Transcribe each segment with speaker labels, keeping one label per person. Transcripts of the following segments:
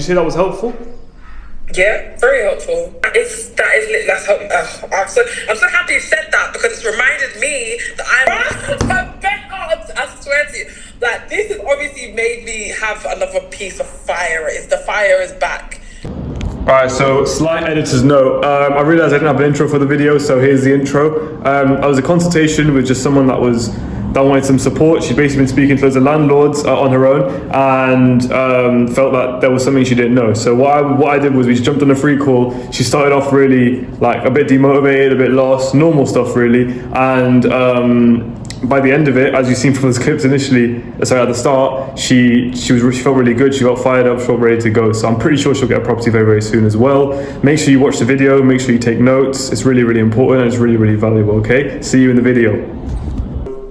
Speaker 1: you say that was helpful?
Speaker 2: Yeah, very helpful. That's I'm so happy you said that, because it's reminded me that I swear to you, like, this has obviously made me have another piece of fire. The fire is back.
Speaker 1: Alright, so slight editor's note. I realised I didn't have an intro for the video, so here's the intro. I was a consultation with just someone that wanted some support. She'd basically been speaking to loads of landlords on her own, and felt that there was something she didn't know. So what I did was we just jumped on a free call. She started off really like a bit demotivated, a bit lost, normal stuff really, and by the end of it, as you've seen from those clips initially, at the start, she felt really good. She got fired up, she felt ready to go. So I'm pretty sure she'll get a property very, very soon as well. Make sure you watch the video, make sure you take notes. It's really, really important, and it's really, really valuable, okay? See you in the video.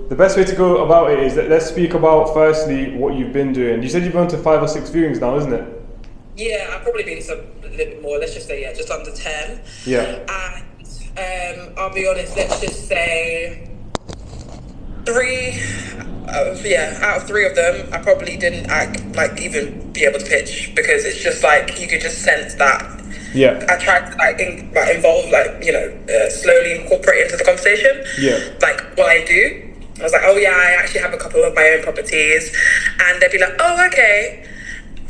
Speaker 1: The best way to go about it is that let's speak about firstly what you've been doing. You said you've gone to 5 or 6 viewings now, isn't it?
Speaker 2: Yeah, I've probably been to a little bit more. Let's just say, yeah, just under 10.
Speaker 1: Yeah.
Speaker 2: And I'll be honest, let's just say 3, out of 3 of them, I probably didn't even be able to pitch, because it's just like you could just sense that.
Speaker 1: Yeah.
Speaker 2: I tried to involve, slowly incorporate into the conversation.
Speaker 1: Yeah.
Speaker 2: Like what I do. I was like, oh yeah, I actually have a couple of my own properties, and they'd be like, oh okay,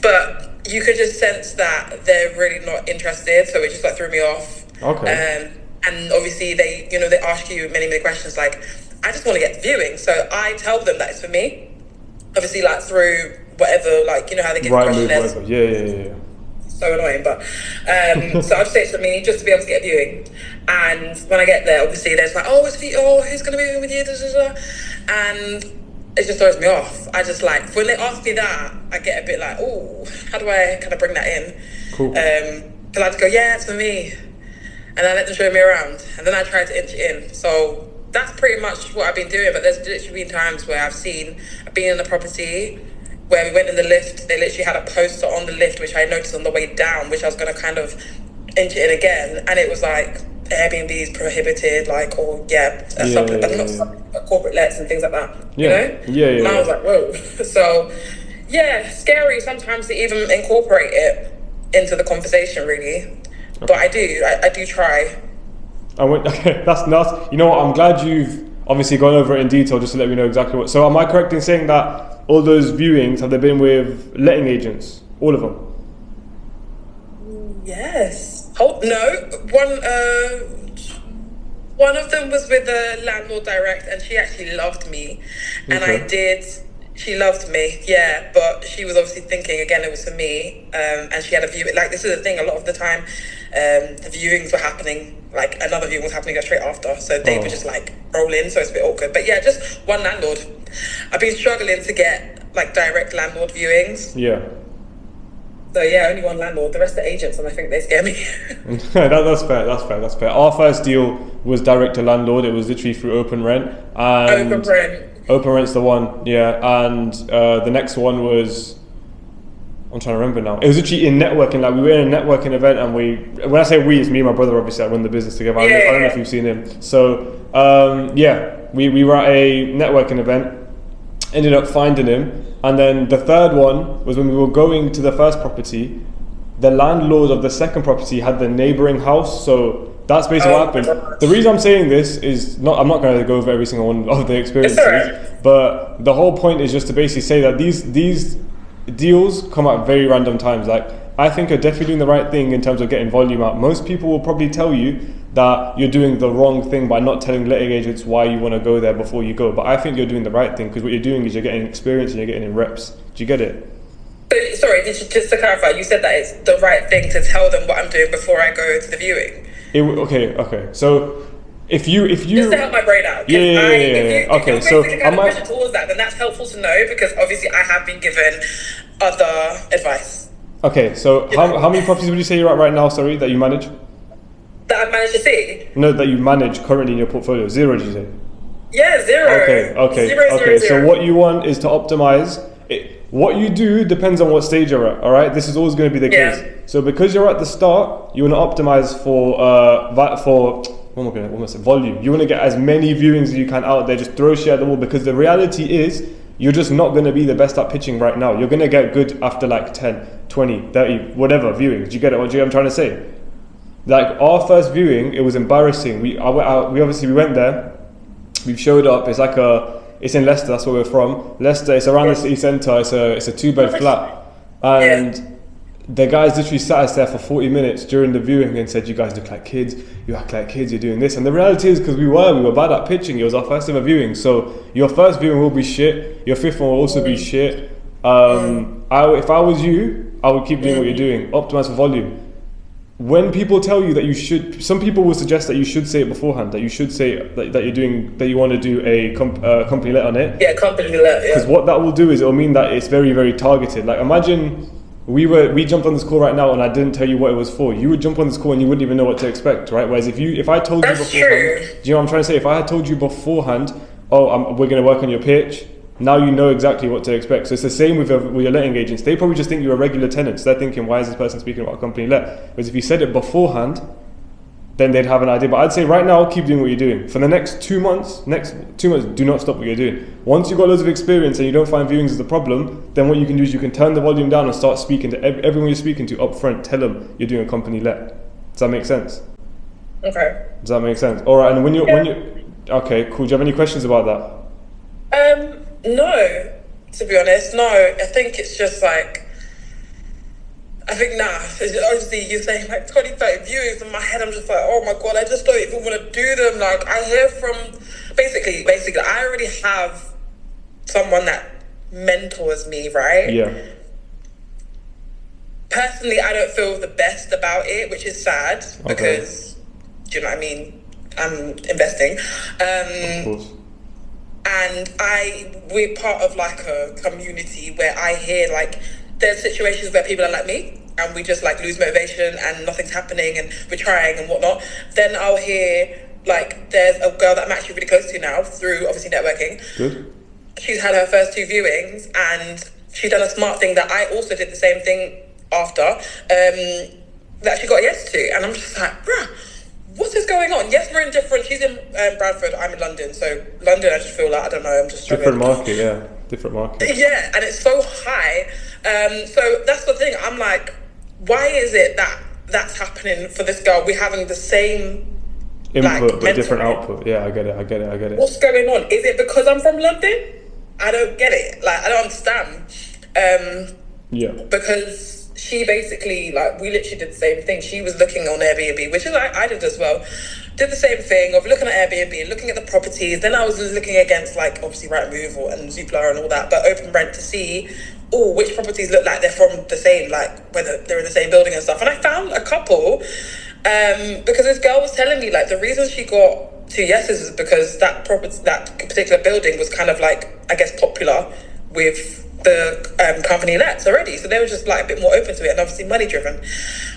Speaker 2: but you could just sense that they're really not interested, so it just threw me off.
Speaker 1: Okay.
Speaker 2: And obviously they ask you many questions like, I just want to get viewing, so I tell them that it's for me. Obviously, through whatever, how they get the questionnaires.
Speaker 1: Yeah.
Speaker 2: So annoying, but so I'll just say it's for me, just to be able to get a viewing. And when I get there, obviously there's who's going to be with you, and it just throws me off. I just when they ask me that, I get a bit oh, how do I kind of bring that in?
Speaker 1: Cool.
Speaker 2: Because I just go, yeah, it's for me, and I let them show me around, and then I try to inch it in. So that's pretty much what I've been doing. But there's literally been times where I've been in a property where we went in the lift. They literally had a poster on the lift, which I noticed on the way down, which I was going to kind of inch it in again, and it was Airbnb is prohibited, corporate lets and things like that.
Speaker 1: Yeah.
Speaker 2: You know? And I was like, whoa. So yeah, scary sometimes to even incorporate it into the conversation, really. Okay. But I do try.
Speaker 1: Okay, that's nuts. You know what? I'm glad you've obviously gone over it in detail, just to let me know exactly what. So am I correct in saying that all those viewings, have they been with letting agents? All of them?
Speaker 2: Yes. No. One of them was with the landlord direct, and she actually loved me. And she loved me, yeah, but she was obviously thinking, again, it was for me, and she had a view. This is the thing, a lot of the time, the viewings were happening, another viewing was happening straight after, so they would just roll in, so it's a bit awkward. But yeah, just one landlord. I've been struggling to get direct landlord viewings.
Speaker 1: Yeah.
Speaker 2: So yeah, only one landlord. The rest are agents, and I think they scare me.
Speaker 1: That's fair. Our first deal was direct to landlord. It was literally through RentToRent. RentToRent's the one, yeah. And the next one was, I'm trying to remember now. It was literally in networking. We were in a networking event, and when I say we, it's me and my brother. Obviously, I run the business together. I don't know if you've seen him. So we were at a networking event. Ended up finding him, and then the third one was when we were going to the first property. The landlord of the second property had the neighbouring house, so that's basically what happened. The reason I'm saying this is I'm not going to go over every single one of the experiences, but the whole point is just to basically say that these deals come at very random times. I think you're definitely doing the right thing in terms of getting volume out. Most people will probably tell you that you're doing the wrong thing by not telling letting agents why you want to go there before you go. But I think you're doing the right thing, because what you're doing is you're getting experience and you're getting in reps. Do you get it?
Speaker 2: Sorry, just to clarify, you said that it's the right thing to tell them what I'm doing before I go to the viewing.
Speaker 1: Okay. So if you
Speaker 2: just to help my brain out.
Speaker 1: Yeah. Okay, so
Speaker 2: I'm pushing towards that, then that's helpful to know, because obviously I have been given other advice.
Speaker 1: Okay, so how many properties would you say you're at right now? Sorry, that you manage?
Speaker 2: That I've managed to see?
Speaker 1: No, that you manage currently in your portfolio. 0, did you say?
Speaker 2: Yeah, 0.
Speaker 1: Okay. So what you want is to optimize it. What you do depends on what stage you're at. All right, this is always going to be the case. So because you're at the start, you want to optimize for volume. You want to get as many viewings as you can out there. Just throw shit at the wall, because the reality is you're just not going to be the best at pitching right now. You're going to get good after like 10, 20, 30, whatever viewings. Do you get it? What I'm trying to say? Like our first viewing, it was embarrassing. We went there, we showed up. It's in Leicester. That's where we're from. Leicester. It's around the city centre. It's a 2-bed flat, and the guys literally sat us there for 40 minutes during the viewing and said, "You guys look like kids. You act like kids. You're doing this." And the reality is, because we were bad at pitching. It was our first ever viewing. So your first viewing will be shit. Your fifth one will also be shit. If I was you, I would keep doing what you're doing. Optimize for volume. When people tell you that you should, some people will suggest that you should say it beforehand. That you should say that you want to do a company let on it.
Speaker 2: Yeah, company let.
Speaker 1: Because what that will do is it will mean that it's very, very targeted. Like imagine we jumped on this call right now and I didn't tell you what it was for. You would jump on this call and you wouldn't even know what to expect, right? Whereas if I told you beforehand, do you know what I'm trying to say? If I had told you beforehand, we're going to work on your pitch. Now you know exactly what to expect. So it's the same with your letting agents. They probably just think you're a regular tenant. So they're thinking, why is this person speaking about a company let? Whereas if you said it beforehand, then they'd have an idea. But I'd say right now, keep doing what you're doing. For the next 2 months, do not stop what you're doing. Once you've got loads of experience and you don't find viewings as a problem, then what you can do is you can turn the volume down and start speaking to everyone you're speaking to up front. Tell them you're doing a company let. Does that make sense?
Speaker 2: Okay.
Speaker 1: Does that make sense? All right. And when you okay, cool. Do you have any questions about that?
Speaker 2: No, to be honest, no. I think it's just like, obviously you're saying like 20, 30 viewings. In my head, I'm just like, oh my God, I just don't even want to do them. Like I hear from, basically, I already have someone that mentors me, right?
Speaker 1: Yeah.
Speaker 2: Personally, I don't feel the best about it, which is sad because, do you know what I mean? I'm investing.
Speaker 1: Of course.
Speaker 2: And we're part of like a community where I hear like there's situations where people are like me and we just like lose motivation and nothing's happening and we're trying and whatnot. Then I'll hear like there's a girl that I'm actually really close to now through obviously networking.
Speaker 1: Good.
Speaker 2: She's had her first 2 viewings and she's done a smart thing that I also did the same thing after, that she got a yes to. And I'm just like, bruh, what is going on? Yes, we're in different. She's in Bradford. I'm in London. So London, I just feel like I don't know. I'm just struggling.
Speaker 1: Different market.
Speaker 2: Yeah, and it's so high. So that's the thing. I'm like, why is it that that's happening for this girl? We're having the same
Speaker 1: input but different output. Yeah, I get it.
Speaker 2: What's going on? Is it because I'm from London? I don't get it. Like I don't understand. Because she basically, like, we literally did the same thing. She was looking on Airbnb, which is I did as well. Did the same thing of looking at Airbnb, looking at the properties. Then I was looking against, like, obviously Rightmove and Zoopla and all that, but OpenRent to see, which properties look like they're from the same, like, whether they're in the same building and stuff. And I found a couple, because this girl was telling me, like, the reason she got 2 yeses is because that particular building was kind of, like, I guess, popular with the company lets already, so they were just like a bit more open to it and obviously money driven,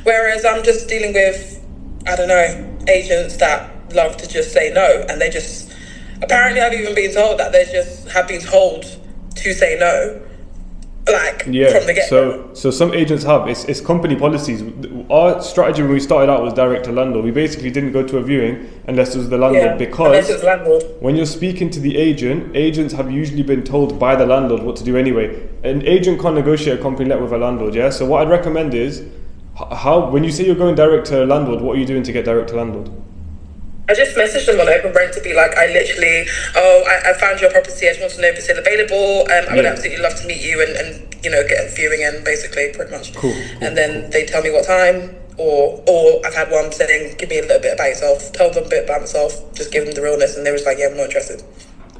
Speaker 2: whereas I'm just dealing with, I don't know, agents that love to just say no, and they just apparently have even been told that they just have been told to say no, like from the get-go.
Speaker 1: So some agents have, it's company policies. Our strategy when we started out was direct to landlord. We basically didn't go to a viewing unless it was the landlord, because when you're speaking to the agent, agents have usually been told by the landlord what to do anyway. An agent can't negotiate a company let with a landlord, yeah? So what I'd recommend is, when you say you're going direct to a landlord, what are you doing to get direct to landlord?
Speaker 2: I just messaged them on OpenRent to be like, I found your property, I just want to know if it's still available. I would absolutely love to meet you and get a viewing in, basically, pretty much.
Speaker 1: Cool.
Speaker 2: And then they tell me what time, or I've had one saying, give me a little bit about yourself, tell them a bit about myself, just give them the realness, and they was like, yeah, I'm not interested.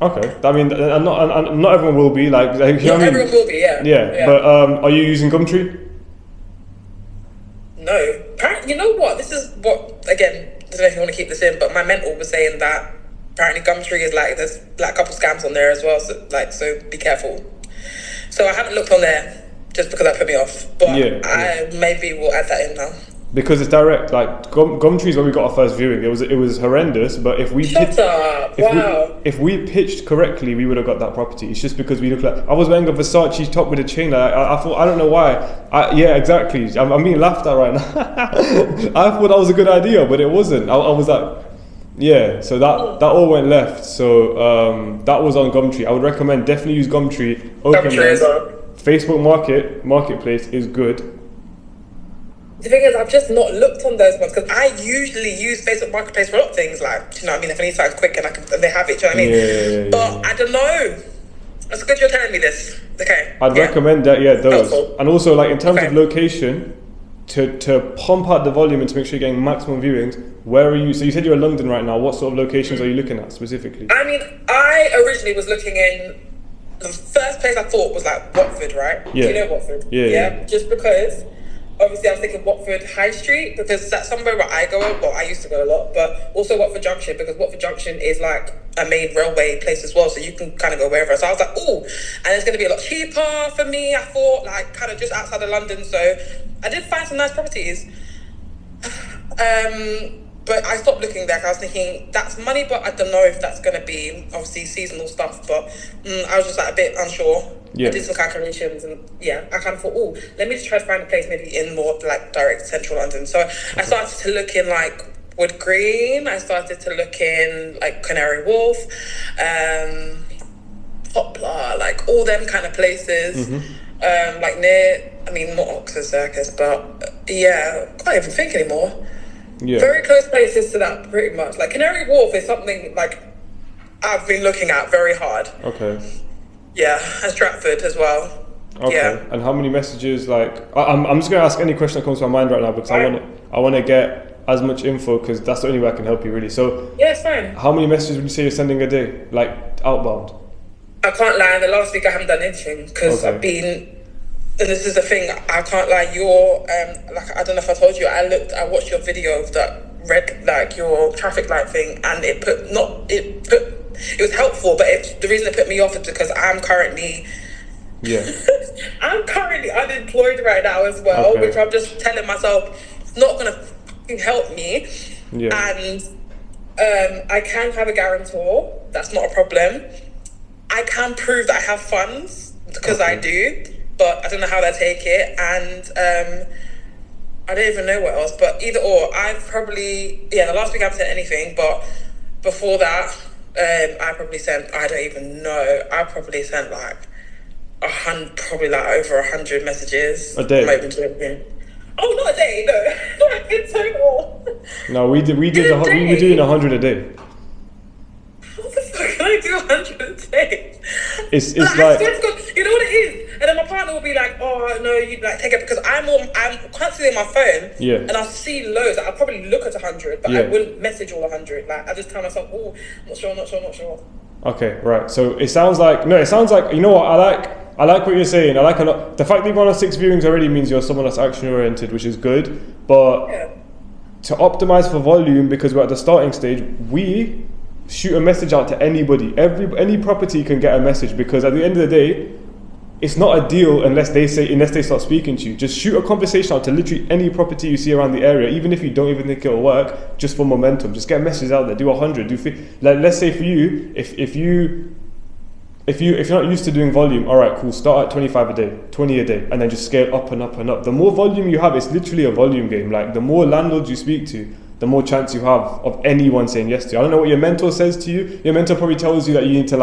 Speaker 1: Okay, I mean, not everyone will be like you know what I mean?
Speaker 2: Everyone will be, yeah.
Speaker 1: But are you using Gumtree?
Speaker 2: No. You know what? This is what, again, I don't know if you want to keep this in, but my mentor was saying that apparently Gumtree is like, there's like a couple scams on there as well, so be careful. So I haven't looked on there just because that put me off, but I maybe will add that in now. Because it's direct,
Speaker 1: like Gumtree is where we got our first viewing. It was horrendous, but if we if we pitched correctly, we would have got that property. It's just because we look like, I was wearing a Versace top with a chain. Like, I thought, I don't know why. Exactly. I'm being laughed at right now. I thought that was a good idea, but it wasn't. I was like, Yeah, so that all went left. So that was on Gumtree. I would recommend definitely use Gumtree. Facebook Marketplace is good.
Speaker 2: The thing is, I've just not looked on those ones because I usually use Facebook Marketplace for a lot of things. Like, do you know what I mean? If I need something quick and they have it, do you know what I mean? But I don't know. It's good you're telling me this. Okay.
Speaker 1: I'd recommend that. Yeah, those. Helpful. And also, like in terms of location, to pump out the volume and to make sure you're getting maximum viewings. Where are you? So you said you're in London right now. What sort of locations are you looking at specifically?
Speaker 2: I mean, I originally was looking in. The first place I thought was like Watford, right?
Speaker 1: Yeah.
Speaker 2: Do you know Watford?
Speaker 1: Yeah.
Speaker 2: Just because. Obviously, I was thinking Watford High Street because that's somewhere where I go. Well, I used to go a lot, but also Watford Junction because Watford Junction is like a main railway place as well, so you can kind of go wherever. So I was like, oh, and it's going to be a lot cheaper for me. I thought like kind of just outside of London. So I did find some nice properties. But I stopped looking there. I was thinking that's money, but I don't know if that's going to be obviously seasonal stuff. But I was just like a bit unsure. Yeah. I did some calculations and I kind of thought, oh, let me just try to find a place maybe in more like direct central London. So I started to look in like Wood Green. I started to look in like Canary Wharf, Poplar, like all them kind of places. Like near, I mean, not Oxford Circus, but I can't even think anymore. Yeah. Very close places to that, pretty much. Like Canary Wharf is something like I've been looking at very hard.
Speaker 1: Okay.
Speaker 2: Yeah, and Stratford as well.
Speaker 1: Okay. Yeah. And how many messages? Like, I'm just gonna ask any question that comes to my mind right now because I want to get as much info because that's the only way I can help you really. So
Speaker 2: yeah, it's fine.
Speaker 1: How many messages would you say you're sending a day, like outbound?
Speaker 2: I can't lie. In the last week, I haven't done anything because I've been. And this is the thing. I can't lie. You're like I don't know if I told you. I watched your video of that red like your traffic light thing, and it was helpful, but the reason it put me off is because I'm currently I'm currently unemployed right now as well, which I'm just telling myself it's not gonna help me. And I can have a guarantor, that's not a problem. I can prove that I have funds because I do, but I don't know how they take it, and I don't even know what else, but either or, I've probably the last week I haven't sent anything, but before that I probably sent, I don't even know, I probably sent like probably like over 100 messages
Speaker 1: a day.
Speaker 2: Oh, not a day, no. Not in total.
Speaker 1: No, we were doing 100 a day.
Speaker 2: What the fuck can I do 100 a day?
Speaker 1: It's like
Speaker 2: you know what it is? And then my partner will be like, oh no, you like take it because I'm constantly on my phone. Yeah. And I'll see loads. I'll probably look at 100, but I wouldn't message all 100. Like I just tell myself, oh, not sure. Okay,
Speaker 1: right. So it sounds like you know what I like what you're saying. I like a lot. The fact that you've gone on 6 viewings already means you're someone that's action oriented, which is good. But to optimize for volume, because we're at the starting stage, we shoot a message out to anybody. Any property can get a message, because at the end of the day, it's not a deal unless they start speaking to you. Just shoot a conversation out to literally any property you see around the area, even if you don't even think it'll work, just for momentum. Just get messages out there. Do 100. Like, let's say for you, if you're not used to doing volume, all right, cool. Start at 25 a day, 20 a day, and then just scale up and up and up. The more volume you have, it's literally a volume game. Like the more landlords you speak to, the more chance you have of anyone saying yes to you. I don't know what your mentor says to you. Your mentor probably tells you that you need to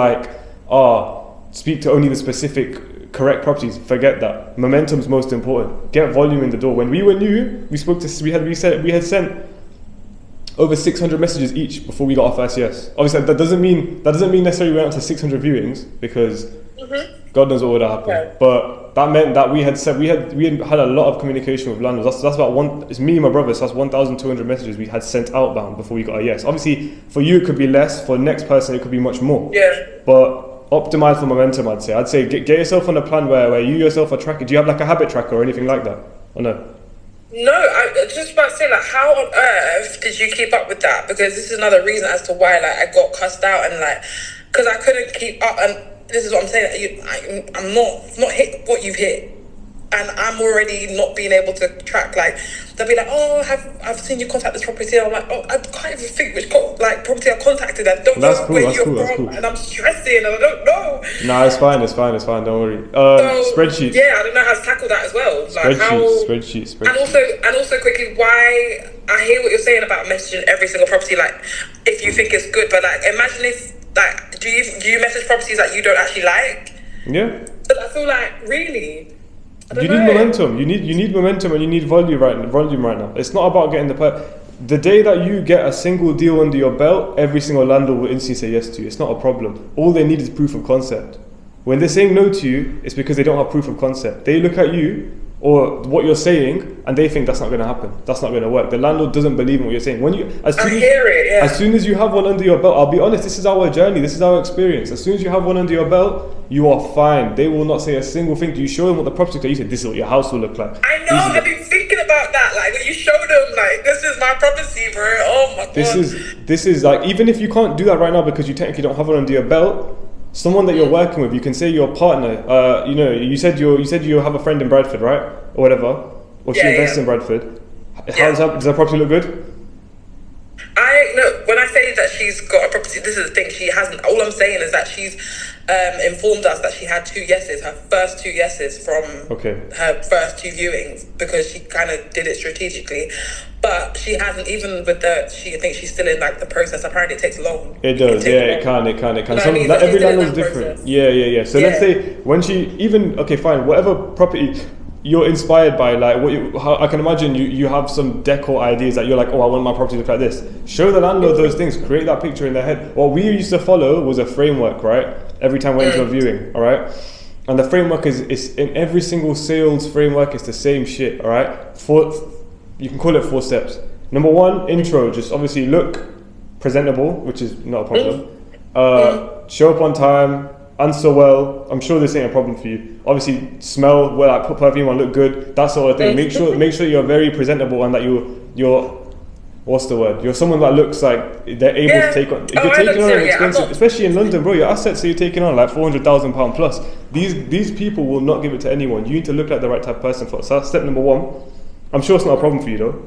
Speaker 1: speak to only the specific correct properties. Forget that. Momentum's most important. Get volume in the door. When we were new, we had sent over 600 messages each before we got our first yes. Obviously, that doesn't mean necessarily we went up to 600 viewings, because God knows what would have happened. Okay. But that meant that we had a lot of communication with landlords. That's about it's me and my brother. So that's 1,200 messages we had sent outbound before we got a yes. Obviously, for you it could be less. For the next person it could be much more. Yeah. But optimize for momentum. I'd say get yourself on a plan where you yourself are tracking. Do you have like a habit tracker or anything like that? Or no?
Speaker 2: No, I was just about to say, like, how on earth did you keep up with that? Because this is another reason as to why, like, I got cussed out, and like, because I couldn't keep up. And this is what I'm saying. I'm not hit what you've hit. and I'm already not being able to track, like, they'll be like, oh, I've seen you contact this property. And I'm like, oh, I can't even think which property I contacted. I don't know where you're from, and I'm stressing, and I don't know.
Speaker 1: Nah, it's fine. Don't worry. Spreadsheets.
Speaker 2: Yeah, I don't know how to tackle that as well. Like
Speaker 1: spreadsheets.
Speaker 2: And also quickly, why I hear what you're saying about messaging every single property, like, if you think it's good, but like, imagine if, like, do you message properties that you don't actually like?
Speaker 1: Yeah.
Speaker 2: But I feel like, really,
Speaker 1: you need momentum. You need momentum, and you need volume right now. It's not about getting the day that you get a single deal under your belt, every single landlord will instantly say yes to you. It's not a problem. All they need is proof of concept. When they're saying no to you, it's because they don't have proof of concept. They look at you or what you're saying, and they think that's not going to happen. That's not going to work. The landlord doesn't believe in what you're saying. As soon as you have one under your belt, I'll be honest, this is our journey, this is our experience. As soon as you have one under your belt, you are fine. They will not say a single thing. Do you show them what the property looks like? You say, this is what your house will look like.
Speaker 2: I know, I've been thinking about that. Like, when you show them, like, this is my property, bro. Oh my God.
Speaker 1: This is like, even if you can't do that right now because you technically don't have one under your belt, someone that you're working with, you can say your partner. You said you have a friend in Bradford, right, or whatever, or she invests in Bradford. Does her property look good?
Speaker 2: When I say that she's got a property, this is the thing. She hasn't. All I'm saying is that she's informed us that she had her first two yeses from her first two viewings, because she kind of did it strategically. But she hasn't, even with I think she's still in like the process. Apparently it takes long.
Speaker 1: It does, it can. Every landlord's different. Yeah. So let's say when whatever property you're inspired by, like I can imagine you have some decor ideas that you're like, oh, I want my property to look like this. Show the landlord those things, create that picture in their head. What we used to follow was a framework, right? Every time we went to a viewing, all right? And the framework is in every single sales framework, it's the same shit, all right? You can call it 4 steps. Number 1, intro, just obviously look presentable, which is not a problem. Show up on time, answer well. I'm sure this ain't a problem for you. Obviously, smell well, like put perfume on, look good, that sort of thing. Make sure you're very presentable and that you're what's the word? You're someone that looks like they're able to take on. If you're taking on an expensive, especially in London, bro, your assets that you're taking on like £400,000 plus. These people will not give it to anyone. You need to look like the right type of person for it. So that's step number 1. I'm sure it's not a problem for you though.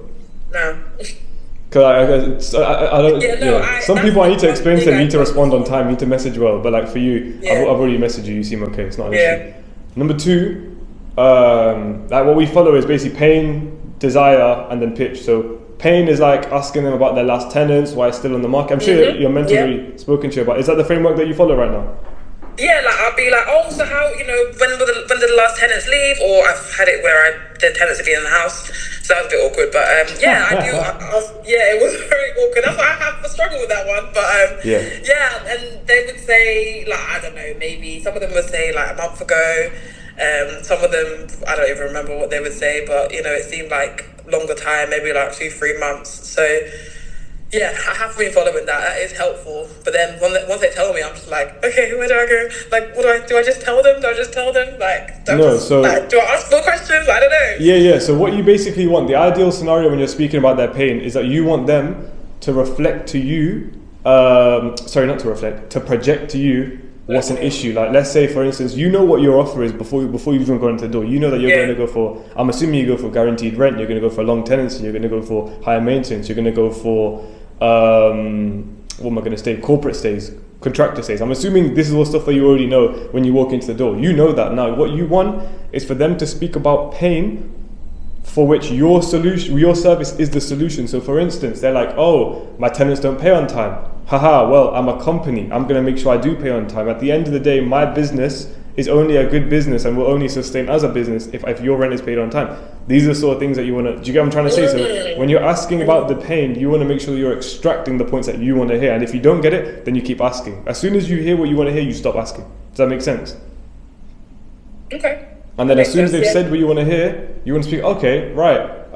Speaker 2: No.
Speaker 1: Because I don't. Some people I need to explain to them, need to respond on time, need to message well. But like for you, I've already messaged you. You seem okay. It's not an issue. Number 2, like what we follow is basically pain, desire, and then pitch. So pain is like asking them about their last tenants, why it's still on the market. I'm sure you're mentally spoken to you about. Is that the framework that you follow right now?
Speaker 2: Yeah, like I'll be like, oh, so how, when did the last tenants leave? Or I've had it where the tenants have been in the house, so that was a bit awkward. But I do. It was very awkward. That's why I have a struggle with that one. But and they would say, like, I don't know, maybe some of them would say like a month ago. Some of them, I don't even remember what they would say, but it seemed like longer time, maybe like 2-3 months. So. Yeah, I have been following that. That is helpful. But then once they tell me, I'm just like, okay, where do I go? Like, do I just tell them? Like, do I ask more questions? I don't know.
Speaker 1: Yeah. So what you basically want, the ideal scenario when you're speaking about their pain is that you want them to reflect to you, to project to you what's an issue. Like, let's say, for instance, you know what your offer is before you even go into the door. You know that you're going to go for, I'm assuming you go for guaranteed rent, you're going to go for long tenancy, you're going to go for higher maintenance, you're going to go for corporate stays, contractor stays. I'm assuming this is all stuff that you already know when you walk into the door. You know that now. What you want is for them to speak about pain for which your service is the solution. So for instance, they're like, oh, my tenants don't pay on time. Haha, well, I'm a company. I'm going to make sure I do pay on time. At the end of the day, my business is only a good business and will only sustain as a business if your rent is paid on time. These are the sort of things that you want to... Do you get what I'm trying to say? So when you're asking about the pain, you want to make sure you're extracting the points that you want to hear. And if you don't get it, then you keep asking. As soon as you hear what you want to hear, you stop asking. Does that make sense?
Speaker 2: Okay.
Speaker 1: And then as soon as they've said what you want to hear, you want to speak, okay, right.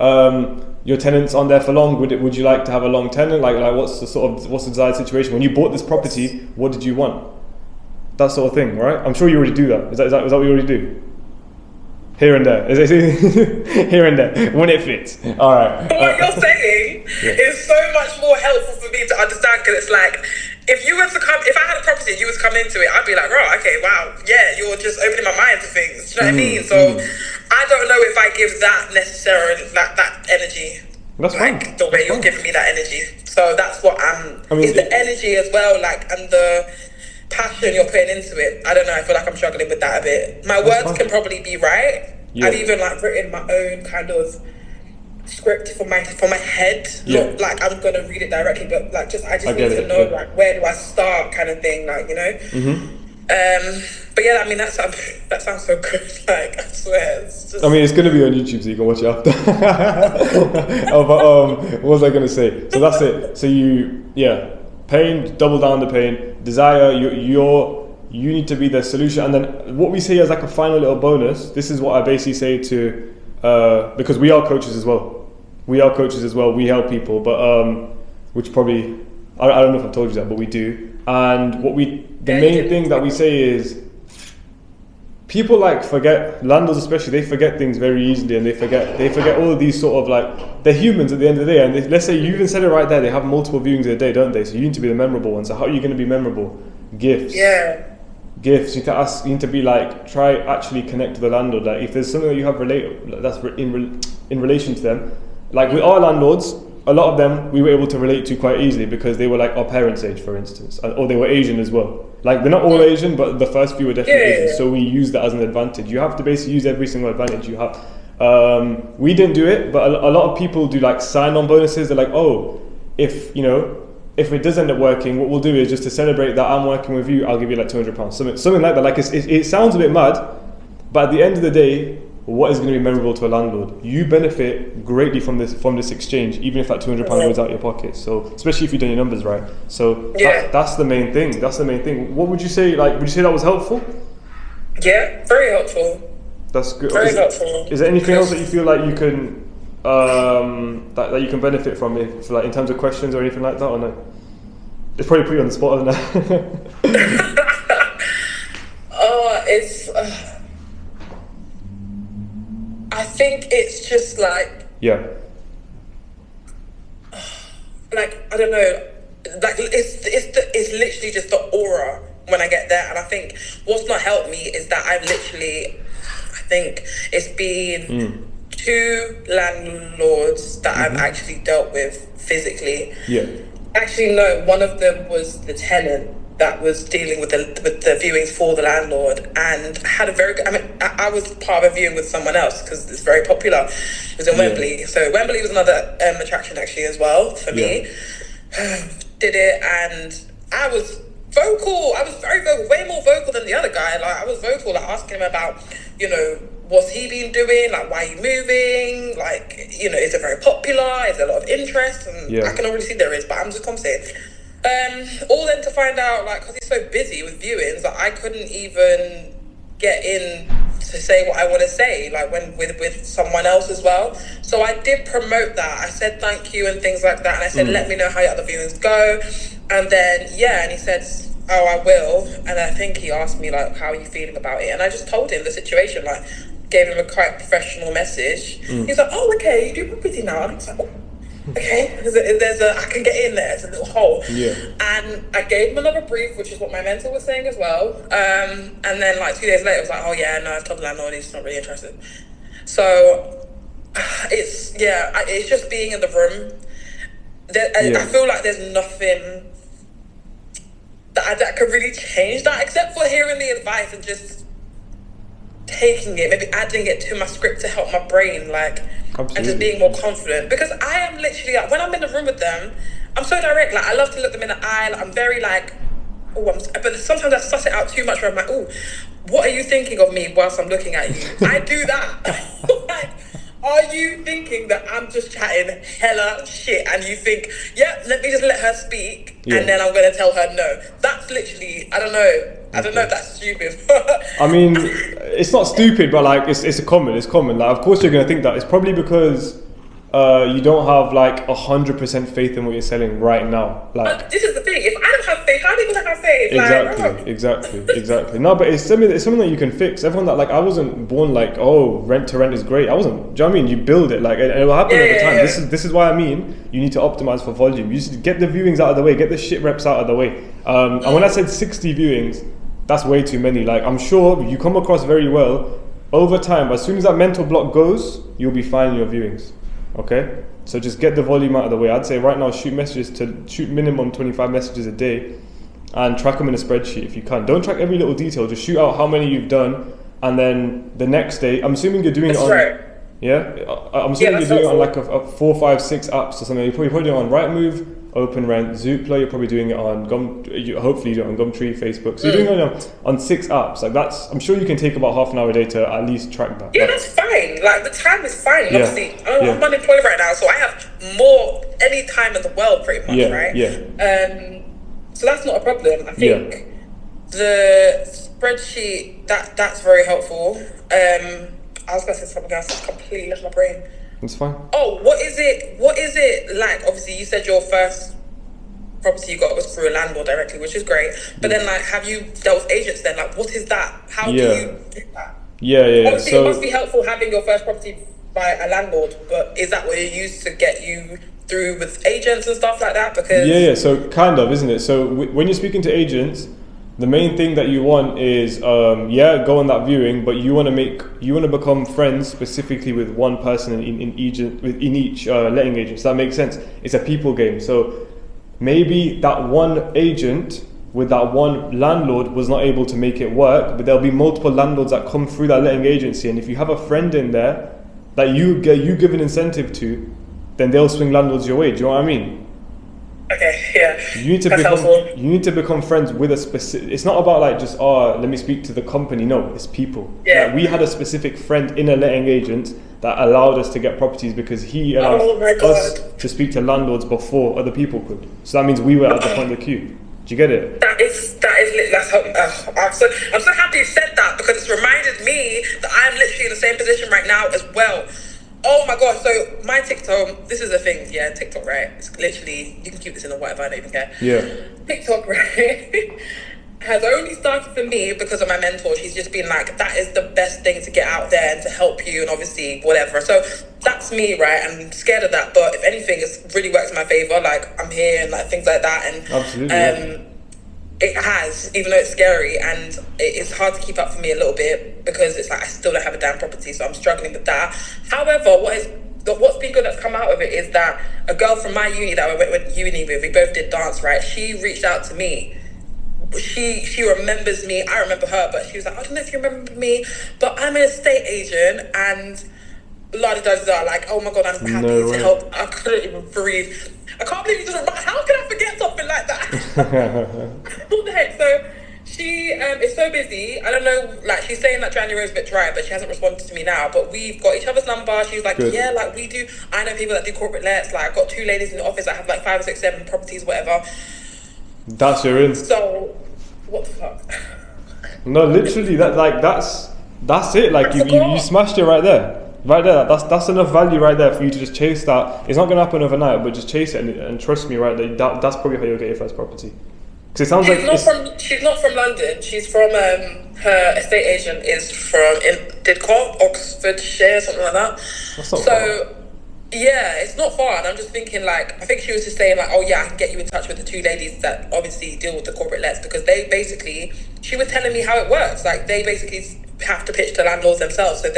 Speaker 1: Your tenant's on there for long. Would you like to have a long tenant? Like what's the desired situation? When you bought this property, what did you want? That sort of thing, right? I'm sure you already do that. Is that what you already do? Here and there. Here and there. When it fits. All right.
Speaker 2: What you're saying is so much more helpful for me to understand, because it's like, if I had a property and you was coming into it, I'd be like, right, okay, wow, yeah, you're just opening my mind to things. Do you know what I mean? So I don't know if I give that necessarily that energy.
Speaker 1: That's
Speaker 2: like
Speaker 1: fine.
Speaker 2: The way you're giving me that energy. So that's what is the energy as well, like, and the passion you're putting into it. I don't know, I feel like I'm struggling with that a bit. My words can probably be right. I've even like written my own kind of script for my head. Not like I'm gonna read it directly, but like I just need to know like where do I start, kind of thing, like, you know. But yeah, I mean that sounds so good. Like, I swear, it's just...
Speaker 1: I mean, it's gonna be on YouTube, so you can watch it after. What was I gonna say? So that's it. So pain, double down the pain. Desire, you need to be the solution. And then what we say as like a final little bonus. This is what I basically say to because we are coaches as well. We help people, but which probably I don't know if I've told you that, but we do. And the main thing that we say is, people like forget, landlords especially, they forget things very easily, and they forget all of these sort of like, they're humans at the end of the day, and let's say you even said it right there, they have multiple viewings in a day, don't they? So you need to be the memorable one. So how are you going to be memorable? Gifts. Gifts. You need to be like, try actually connect to the landlord. Like if there's something that you have that's in relation to them, like with our landlords, a lot of them we were able to relate to quite easily because they were like our parents' age, for instance, or they were Asian as well. Like they're not all Asian, but the first few were definitely Asian. So we use that as an advantage. You have to basically use every single advantage you have. We didn't do it, but a lot of people do like sign-on bonuses. They're like, oh, if it does end up working, what we'll do is just to celebrate that I'm working with you, I'll give you like £200, something like that. Like it sounds a bit mad, but at the end of the day, what is going to be memorable to a landlord? You benefit greatly from this exchange, even if that £200 goes out your pocket. So especially if you've done your numbers right. So that's the main thing. What would you say? Like, would you say that was helpful?
Speaker 2: Yeah, very helpful.
Speaker 1: That's good.
Speaker 2: Very helpful.
Speaker 1: Is there anything else that you feel like you can that you can benefit from, if like in terms of questions or anything like that, or no? It's probably put you on the spot, isn't it?
Speaker 2: It's. I think it's just like.
Speaker 1: Yeah.
Speaker 2: Like, I don't know. Like it's literally just the aura when I get there, and I think what's not helped me is that I think it's been 2 landlords that I've actually dealt with physically.
Speaker 1: Yeah.
Speaker 2: Actually, no. One of them was the tenant that was dealing with the viewings for the landlord, and had a very good. I mean, I was part of a viewing with someone else because it's very popular. It was in Wembley, so Wembley was another attraction actually as well for me. Did it, and I was vocal. I was very vocal, way more vocal than the other guy. Like, I was vocal, like asking him about, what's he been doing? Like, why are you moving? Like, is it very popular? Is there a lot of interest? And I can already see there is, but I'm just conversating. All then to find out, like, because he's so busy with viewings, that I couldn't even get in to say what I want to say, like when with someone else as well. So I did promote that. I said thank you and things like that, and I said let me know how your other viewings go. And then and he said, oh, I will. And I think he asked me like, how are you feeling about it? And I just told him the situation, like gave him a quite professional message. He's like, oh, okay, you do property now. And I was like, oh, okay, I can get in there. It's a little hole. And I gave him another brief, which is what my mentor was saying as well. And then like 2 days later, it was like, oh yeah, no, I've told the landlord, he's not really interested. So it's just being in the room. I feel like there's nothing that could really change that, except for hearing the advice and just taking it, maybe adding it to my script to help my brain, like. Absolutely. And just being more confident, because I am literally like, when I'm in the room with them, I'm so direct. Like, I love to look them in the eye. Like, I'm very like, but sometimes I suss it out too much where I'm like, oh, what are you thinking of me whilst I'm looking at you? I do that. Like, are you thinking that I'm just chatting hella shit and you think, let me just let her speak and then I'm going to tell her no? That's literally, I don't know if that's stupid.
Speaker 1: I mean, it's not stupid, but like it's common. Like, of course you're going to think that. It's probably because you don't have like 100% faith in what you're selling right now. Like,
Speaker 2: this is the thing. If I don't have faith, how do you have faith?
Speaker 1: Exactly. No, but it's something that you can fix. Everyone that, like, I wasn't born like, oh, rent-to-rent is great. I wasn't. Do you know what I mean? You build it, like, and it will happen over time. Yeah. This is why I mean you need to optimize for volume. You just get the viewings out of the way, get the shit reps out of the way. And when I said 60 viewings, that's way too many. Like, I'm sure you come across very well, over time, as soon as that mental block goes, you'll be fine in your viewings. Okay? So just get the volume out of the way. I'd say right now shoot minimum 25 messages a day and track them in a spreadsheet if you can. Don't track every little detail, just shoot out how many you've done, and then the next day, I'm assuming you're doing it on...
Speaker 2: Right.
Speaker 1: Yeah? I'm assuming you're doing it on like a 4, 5, 6 apps or something. You're probably doing it on Rightmove, OpenRent, Zoopla, you're probably doing it on hopefully you do it on Gumtree, Facebook. So you're doing it on 6 apps. Like that's, I'm sure you can take about half an hour a day to at least track that.
Speaker 2: Yeah, that's fine. Like the time is fine.
Speaker 1: Yeah.
Speaker 2: Obviously, I'm unemployed right now, so I have any time in the world pretty much, right?
Speaker 1: Yeah.
Speaker 2: So that's not a problem. I think the spreadsheet that's very helpful. I was gonna say something else. It's completely left my brain.
Speaker 1: It's fine.
Speaker 2: Oh, what is it like? Obviously, you said your first property you got was through a landlord directly, which is great. But then, like, have you dealt with agents then? Like, what is that? How do you do that? Obviously, it must be helpful having your first property by a landlord, but is that what you use to get you through with agents and stuff like that? Because
Speaker 1: so kind of, isn't it? So when you're speaking to agents, the main thing that you want is go on that viewing, but you want to become friends specifically with one person in each letting agent. So that makes sense. It's a people game. So maybe that one agent with that one landlord was not able to make it work, but there'll be multiple landlords that come through that letting agency, and if you have a friend in there that you give an incentive to, then they'll swing landlords your way. Do you know what I mean?
Speaker 2: Okay, yeah.
Speaker 1: You need to become friends with a specific. It's not about like just let me speak to the company. No, it's people.
Speaker 2: Yeah.
Speaker 1: Like, we had a specific friend in a letting agent that allowed us to get properties because he allowed us to speak to landlords before other people could. So that means we were at the front of the queue. Do you get it? I'm so happy you said that, because it's reminded me that I'm literally in the same position right now as well.
Speaker 2: Oh my gosh, so my TikTok, this is the thing, TikTok, right? It's literally, you can keep this in or whatever, I don't even care.
Speaker 1: Yeah.
Speaker 2: TikTok, right, has only started for me because of my mentor. She's just been like, that is the best thing to get out there and to help you and obviously whatever. So that's me, right? I'm scared of that, but if anything, it's really works in my favor. Like, I'm here and like things like that. And
Speaker 1: absolutely.
Speaker 2: It has, even though it's scary, and it's hard to keep up for me a little bit because it's like I still don't have a damn property, so I'm struggling with that. However, what's been good that's come out of it is that a girl from my uni that I went to uni with, we both did dance, right? She reached out to me. She remembers me. I remember her, but she was like, I don't know if you remember me, but I'm an estate agent, and like, oh my god, I'm happy to help. I couldn't even breathe. I can't believe you just remember. How can I forget something like that? What the heck? So she is so busy. I don't know, like, she's saying that January is a bit dry, but she hasn't responded to me now. But we've got each other's number. She's like, good. Yeah, like we do. I know people that do corporate lets. Like, I've got 2 ladies in the office that have like 5 or 6, 7 properties, whatever.
Speaker 1: That's your in.
Speaker 2: So what the fuck?
Speaker 1: No, literally, that's it. Like you smashed it right there. Right there, that's enough value right there for you to just chase that. It's not going to happen overnight, but just chase it and trust me, right? That's probably how you'll get your first property. Because it sounds
Speaker 2: she's not from London. She's from her estate agent is from Didcot, Oxfordshire, something like that.
Speaker 1: That's not far.
Speaker 2: Yeah, it's not far. And I'm just thinking, like, I think she was just saying like, oh yeah, I can get you in touch with the 2 ladies that obviously deal with the corporate lets, because they basically, she was telling me how it works. Like, they basically have to pitch to landlords themselves, so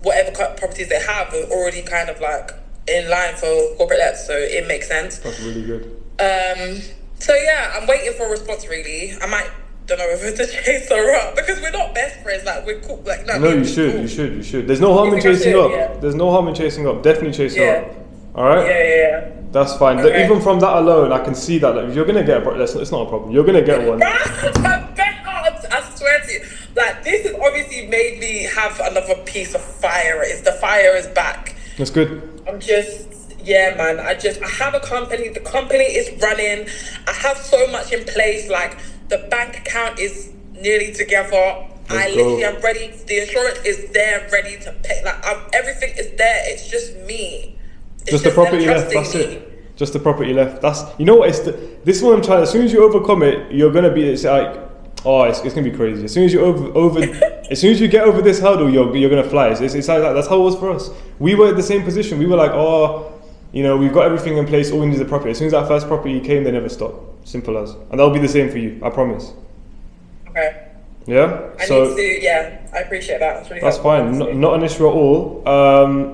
Speaker 2: whatever properties they have are already kind of like in line for corporate lets, so it makes sense.
Speaker 1: That's really good.
Speaker 2: So yeah, I'm waiting for a response really. I might, don't know whether to chase her up, because we're not best friends, like we're cool, like no,
Speaker 1: you should. There's no harm in chasing up. Yeah. There's no harm in chasing up. Definitely chase her up. Alright?
Speaker 2: Yeah.
Speaker 1: That's fine. Okay. Even from that alone, I can see that like, if you're gonna get it's not a problem. You're gonna get one.
Speaker 2: I swear to you, like, this has obviously made me have another piece of fire. The fire is back.
Speaker 1: That's good.
Speaker 2: I'm just, man. I have a company. The company is running. I have so much in place. Like, the bank account is nearly together. I'm ready. The insurance is there, ready to pay. Like, everything is there. It's just me. It's
Speaker 1: just the property left. That's it. Just the property left. That's, you know what? This is what I'm trying. As soon as you overcome it, you're gonna be. It's like, it's gonna be crazy. As soon as you as soon as you get over this hurdle, you're gonna fly. It's like that. That's how it was for us. We were in the same position. We were like, we've got everything in place. All we need is a property. As soon as that first property came, they never stopped. Simple as. And that'll be the same for you. I promise.
Speaker 2: Okay.
Speaker 1: Yeah.
Speaker 2: I appreciate that. It's really
Speaker 1: that's
Speaker 2: helpful,
Speaker 1: fine. Not an issue at all.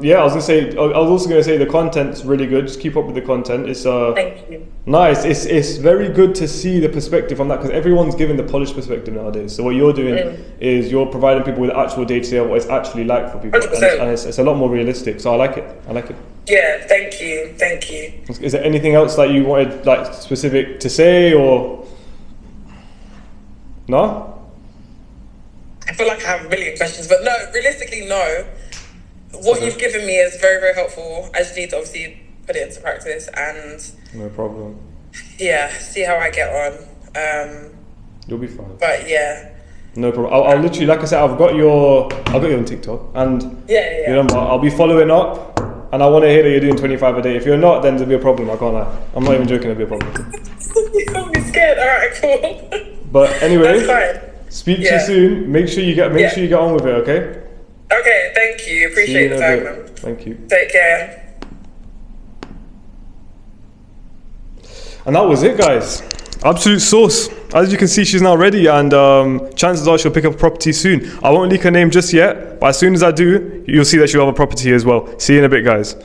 Speaker 1: Yeah, I was also gonna say the content's really good. Just keep up with the content. It's
Speaker 2: Thank you.
Speaker 1: nice. It's very good to see the perspective on that, because everyone's giving the polished perspective nowadays. So what you're doing is you're providing people with actual day-to-day of what it's actually like for people, and it's a lot more realistic. So I like it.
Speaker 2: Yeah, thank you.
Speaker 1: Is there anything else that you wanted, like, specific to say, or no?
Speaker 2: I feel like I have a million questions, but no, realistically, no. What you've given me is very, very helpful. I just need to obviously put it into practice and
Speaker 1: No problem.
Speaker 2: see how I get on.
Speaker 1: You'll be fine.
Speaker 2: But yeah.
Speaker 1: No problem. I'll literally, like I said, I've got you on TikTok, and
Speaker 2: Yeah.
Speaker 1: you know, I'll be following up, and I want to hear that you're doing 25 a day. If you're not, then there'll be a problem. I can't lie. I'm not even joking. There'll be a problem.
Speaker 2: Don't be scared. All right, cool.
Speaker 1: But anyway,
Speaker 2: that's fine.
Speaker 1: Speak to you soon. Make sure you get on with it. Okay.
Speaker 2: Okay. Thank you. Appreciate the time, man.
Speaker 1: Thank you.
Speaker 2: Take care.
Speaker 1: And that was it, guys. Absolute sauce. As you can see, she's now ready, and chances are she'll pick up a property soon. I won't leak her name just yet, but as soon as I do, you'll see that she'll have a property as well. See you in a bit, guys.